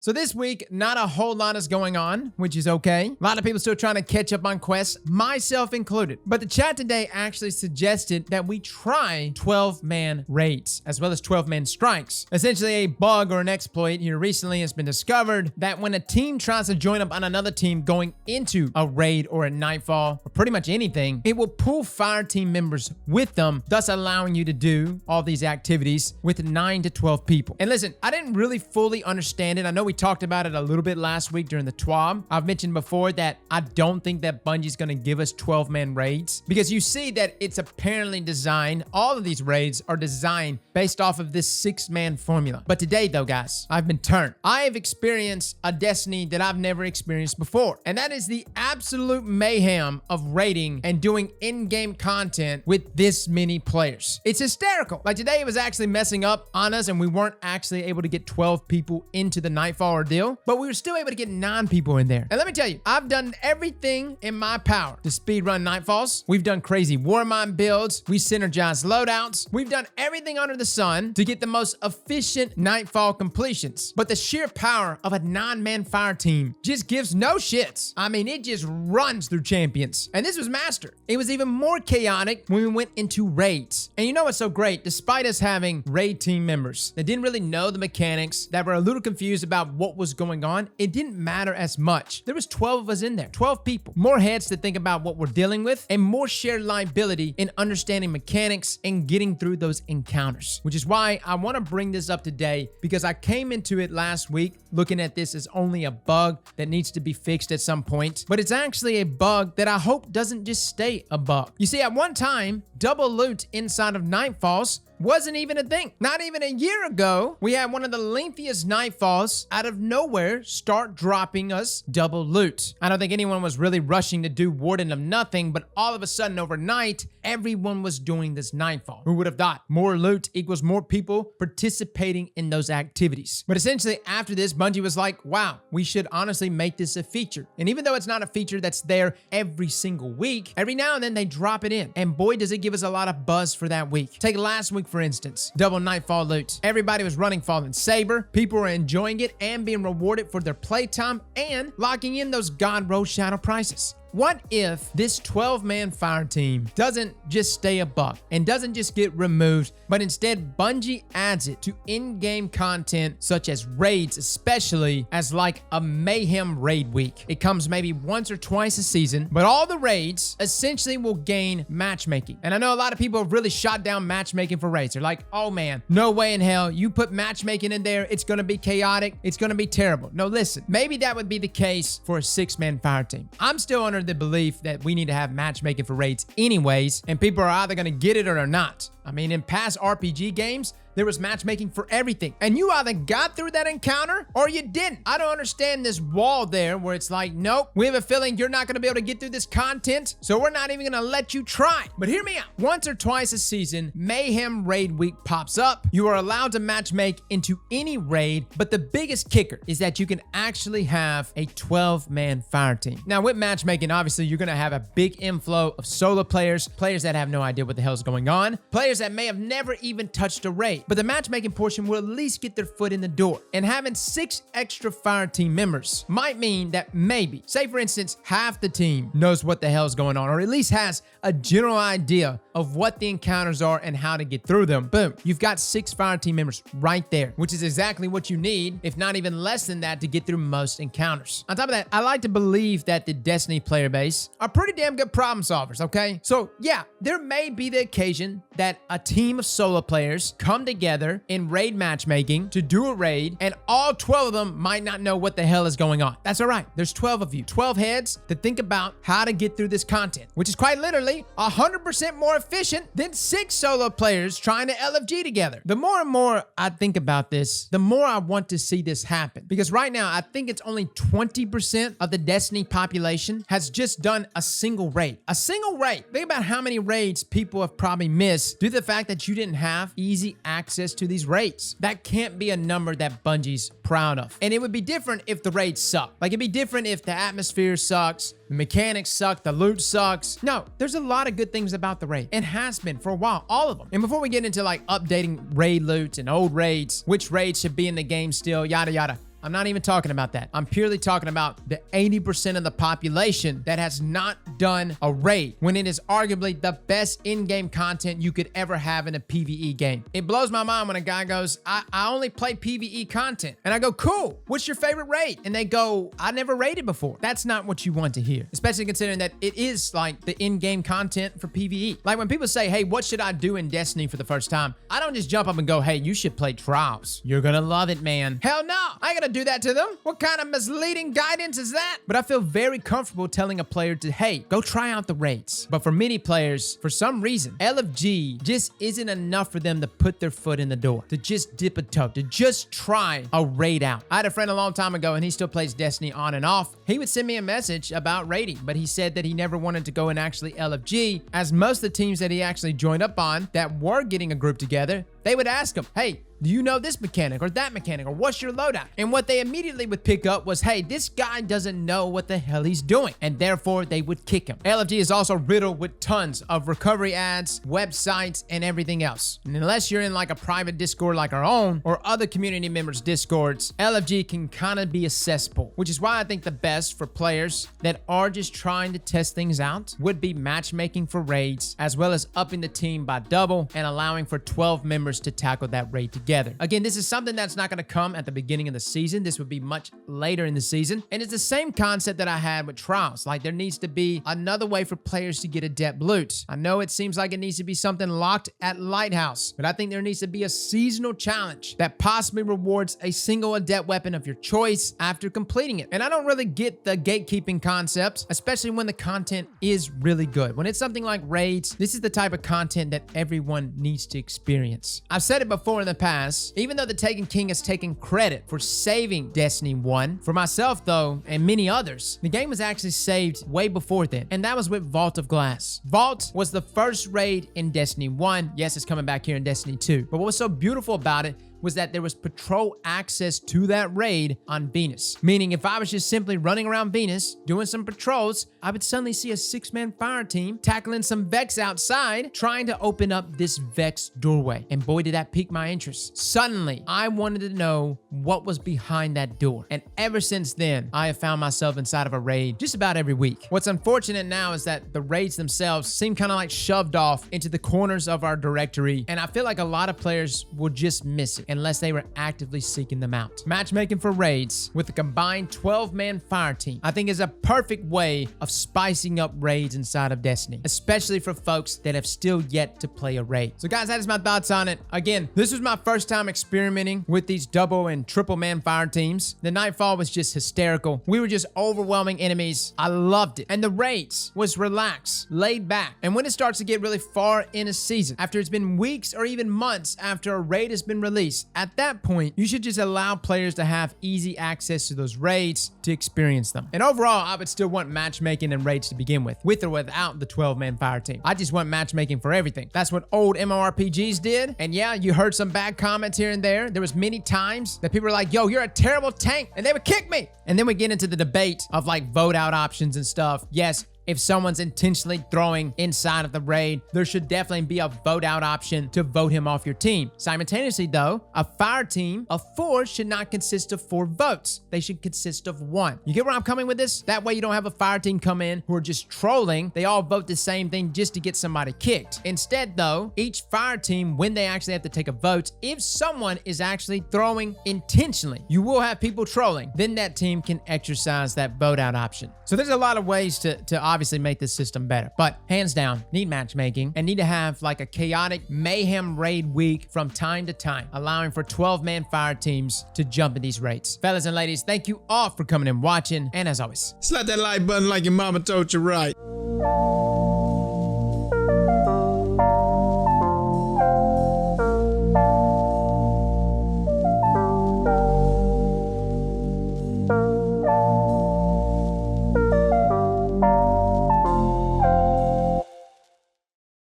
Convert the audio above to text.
So this week, not a whole lot is going on, which is okay. A lot of people still trying to catch up on quests, myself included. But the chat today actually suggested that we try 12-man raids, as well as 12-man strikes. Essentially, a bug or an exploit here recently has been discovered that when a team tries to join up on another team going into a raid or a nightfall, or pretty much anything, it will pull fire team members with them, thus allowing you to do all these activities with 9 to 12 people. And listen, I didn't really fully understand it. I know we talked about it a little bit last week during the TWAB. I've mentioned before that I don't think that Bungie's going to give us 12-man raids, because you see that it's apparently designed, all of these raids are designed based off of this 6-man formula. But today though, guys, I've been turned. I have experienced a Destiny that I've never experienced before, and that is the absolute mayhem of raiding and doing in-game content with this many players. It's hysterical. Like today it was actually messing up on us and we weren't actually able to get 12 people into the nightfall ordeal, but we were still able to get 9 people in there. And let me tell you, I've done everything in my power to speedrun nightfalls. We've done crazy Warmind builds. We synergized loadouts. We've done everything under the sun to get the most efficient nightfall completions. But the sheer power of a 9-man fire team just gives no shits. I mean, it just runs through champions. And this was master. It was even more chaotic when we went into raids. And you know what's so great? Despite us having raid team members that didn't really know the mechanics, that were a little confused about what was going on, it didn't matter as much. There was 12 of us in there, 12 people, more heads to think about what we're dealing with, and more shared liability in understanding mechanics and getting through those encounters, which is why I want to bring this up today, because I came into it last week looking at this as only a bug that needs to be fixed at some point, but it's actually a bug that I hope doesn't just stay a bug. You see, at one time, double loot inside of nightfalls wasn't even a thing. Not even a year ago, we had one of the lengthiest nightfalls out of nowhere start dropping us double loot. I don't think anyone was really rushing to do Warden of Nothing, but all of a sudden overnight, everyone was doing this nightfall. Who would have thought? More loot equals more people participating in those activities. But essentially after this, Bungie was like, wow, we should honestly make this a feature. And even though it's not a feature that's there every single week, every now and then they drop it in. And boy, does it give us a lot of buzz for that week. Take last week, for instance, double nightfall loot. Everybody was running Fallen Saber. People were enjoying it and being rewarded for their playtime and locking in those God Road Shadow prices. What if this 12-man fire team doesn't just stay a bug and doesn't just get removed, but instead Bungie adds it to in-game content such as raids, especially as like a Mayhem Raid week? It comes maybe once or twice a season, but all the raids essentially will gain matchmaking. And I know a lot of people have really shot down matchmaking for raids. They're like, oh man, no way in hell. You put matchmaking in there, it's going to be chaotic. It's going to be terrible. No, listen, maybe that would be the case for a 6-man fire team. I'm still under the belief that we need to have matchmaking for raids anyways, and people are either going to get it or they're not. I mean, in past RPG games, there was matchmaking for everything, and you either got through that encounter or you didn't. I don't understand this wall there where it's like, nope, we have a feeling you're not going to be able to get through this content, so we're not even going to let you try. But hear me out. Once or twice a season, Mayhem Raid Week pops up. You are allowed to matchmake into any raid, but the biggest kicker is that you can actually have a 12-man fire team. Now, with matchmaking, obviously, you're going to have a big inflow of solo players, players that have no idea what the hell is going on, players that may have never even touched a raid. But the matchmaking portion will at least get their foot in the door. And having 6 extra fire team members might mean that maybe, say for instance, half the team knows what the hell is going on, or at least has a general idea of what the encounters are and how to get through them. Boom, you've got 6 fire team members right there, which is exactly what you need, if not even less than that, to get through most encounters. On top of that, I like to believe that the Destiny player base are pretty damn good problem solvers, okay? So yeah, there may be the occasion that a team of solo players come together in raid matchmaking to do a raid, and all 12 of them might not know what the hell is going on. That's all right. There's 12 of you, 12 heads to think about how to get through this content, which is quite literally 100% more efficient than 6 solo players trying to LFG together. The more and more I think about this, the more I want to see this happen, because right now I think it's only 20% of the Destiny population has just done a single raid. A single raid. Think about how many raids people have probably missed due to the fact that you didn't have easy access to these raids. That can't be a number that Bungie's proud of. And it would be different if the raids suck. Like, it'd be different if the atmosphere sucks, the mechanics suck, the loot sucks. No, there's a lot of good things about the raid, and has been for a while, all of them. And before we get into like updating raid loot and old raids, which raids should be in the game still, yada yada, I'm not even talking about that. I'm purely talking about the 80% of the population that has not done a raid when it is arguably the best in-game content you could ever have in a PvE game. It blows my mind when a guy goes, I only play PvE content. And I go, cool, what's your favorite raid? And they go, I never raided before. That's not what you want to hear, especially considering that it is like the in-game content for PvE. Like when people say, hey, what should I do in Destiny for the first time? I don't just jump up and go, hey, you should play Trials. You're gonna love it, man. Hell no, I ain't gonna do that to them. What kind of misleading guidance is that? But I feel very comfortable telling a player to, hey, go try out the raids. But for many players, for some reason, LFG just isn't enough for them to put their foot in the door, to just dip a toe, to just try a raid out. I had a friend a long time ago and he still plays Destiny on and off. He would send me a message about raiding, but he said that he never wanted to go and actually LFG, as most of the teams that he actually joined up on that were getting a group together, they would ask him, hey, do you know this mechanic or that mechanic, or what's your loadout? And what they immediately would pick up was, hey, this guy doesn't know what the hell he's doing, and therefore they would kick him. LFG is also riddled with tons of recovery ads, websites, and everything else. And unless you're in like a private Discord like our own or other community members' Discords, LFG can kind of be a cesspool, which is why I think the best for players that are just trying to test things out would be matchmaking for raids, as well as upping the team by double and allowing for 12 members to tackle that raid together. Again, this is something that's not going to come at the beginning of the season. This would be much later in the season. And it's the same concept that I had with Trials. Like, there needs to be another way for players to get adept loot. I know it seems like it needs to be something locked at Lighthouse, but I think there needs to be a seasonal challenge that possibly rewards a single adept weapon of your choice after completing it. And I don't really get the gatekeeping concept, especially when the content is really good. When it's something like raids, this is the type of content that everyone needs to experience. I've said it before in the past, even though the Taken King has taken credit for saving Destiny 1, for myself though, and many others, the game was actually saved way before then, and that was with Vault of Glass. Vault was the first raid in Destiny 1. Yes, it's coming back here in Destiny 2. But what was so beautiful about it was that there was patrol access to that raid on Venus. Meaning if I was just simply running around Venus, doing some patrols, I would suddenly see a 6-man fire team tackling some Vex outside, trying to open up this Vex doorway. And boy, did that pique my interest. Suddenly, I wanted to know what was behind that door. And ever since then, I have found myself inside of a raid just about every week. What's unfortunate now is that the raids themselves seem kind of like shoved off into the corners of our directory. And I feel like a lot of players will just miss it unless they were actively seeking them out. Matchmaking for raids with a combined 12-man fire team, I think, is a perfect way of spicing up raids inside of Destiny, especially for folks that have still yet to play a raid. So guys, that is my thoughts on it. Again, this was my first time experimenting with these double and triple man fire teams. The Nightfall was just hysterical. We were just overwhelming enemies. I loved it. And the raids was relaxed, laid back. And when it starts to get really far in a season, after it's been weeks or even months after a raid has been released, at that point, you should just allow players to have easy access to those raids to experience them. And overall, I would still want matchmaking and raids to begin with or without the 12-man fire team. I just want matchmaking for everything. That's what old MMORPGs did. And yeah, you heard some bad comments here and there. There was many times that people were like, yo, you're a terrible tank, and they would kick me. And then we get into the debate of like vote out options and stuff. Yes, if someone's intentionally throwing inside of the raid, there should definitely be a vote out option to vote him off your team. Simultaneously though, a fire team of 4 should not consist of 4 votes. They should consist of 1. You get where I'm coming with this? That way you don't have a fire team come in who are just trolling. They all vote the same thing just to get somebody kicked. Instead though, each fire team, when they actually have to take a vote, if someone is actually throwing intentionally, you will have people trolling, then that team can exercise that vote out option. So there's a lot of ways to obviously make this system better, but hands down, need matchmaking and need to have like a chaotic mayhem raid week from time to time, allowing for 12-man fire teams to jump in these raids. Fellas and ladies, thank you all for coming and watching, and as always, slap that like button like your mama told you right.